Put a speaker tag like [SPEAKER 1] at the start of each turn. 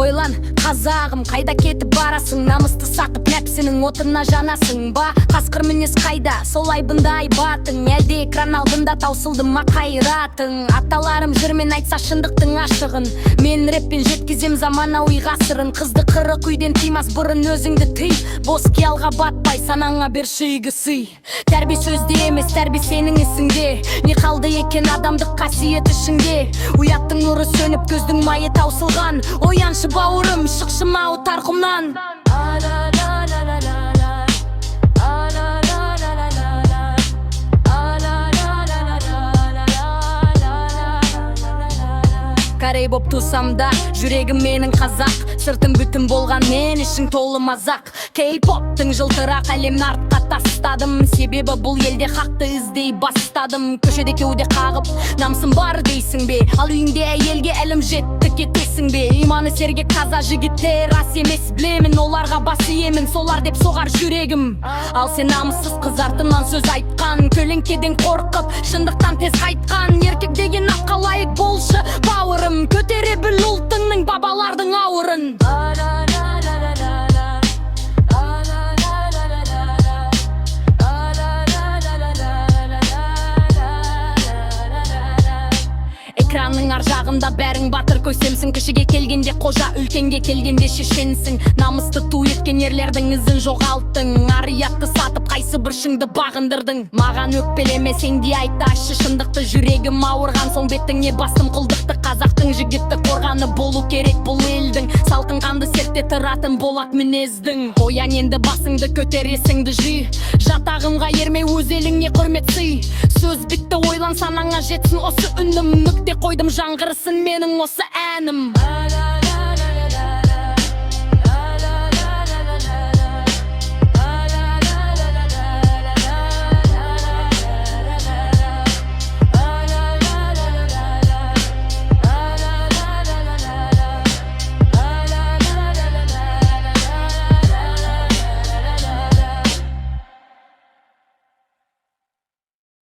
[SPEAKER 1] ойлан, қазағым, қайда кетіп барасың? Намысты сатып нәпсінің отына жанасың ба? Қасқыр мінез қайда, сол айбындай батың? Әлде экран алдында таусылды ма қайратың? Аталарым жырмен айтса шындықтың ашығын, мен рэппен жеткізем заманауи ғасырын. Қызды қырық үйден тыймас бұрын өзіңді тый, бос қиялға батпай санаңа берші игі сый. Тәрбие сөзде емес, тәрбие сенің ісіңде. Не қалды екен адамдық қасиет ішіңде? Ұяттың нұры сөніп, көздің майы таусылған. Ояншы бауырым, шықшы мау тарқымнан. Корей боп тусам да, жүрегім менің қазақ. Сыртым бүтін болған мен, ішің толы мазақ. Кей-поптың жылтырақ әлемін артқа тастадым. Себебі бұл елде хақты іздей бастадым. Көшеде кеуде қағып, намысым бар дейсің бе? Ал үйіңде әйелге әлім жетті кетесің бе? Иманы сергек таза жігіттер рас емес, білемін. Оларға бас иемін, солар деп соғар жүрегім. Ал сен намыссыз қыз артынан сөз айтқан, көлеңкеден қорқып, шындықтан тез қайтқан. Еркек деген аққа лайық болшы бауырым, көтере біл ұлтыңның бабалардың ауырын. Экранның ар жағында бәрің батыр көсемсің. Кішіге келгенде қожа, үлкенге келгенде шешенсің. Намысты ту еткен ерлердің ізін жоғалттың. Ар-ұятты сатып қайсы бір шыңды бағындырдың. Маған өкпелеме, сен де айтты ащы шындықты. Жүрегім ауырған соң бетіңе бастым құлдықты. Қазақтың жігітті қорғаны болу керек бұл елдің. Салқын қанды сертте тұратын болат мінездің. Оян енді басыңды көтересіңді жи. Жатағымға ерме, өз еліңе құрмет сый. Сөз бітті, ойлан санаңа жетсін осы үнім. Нүкте қойдым жаңғырсын менің осы әнім.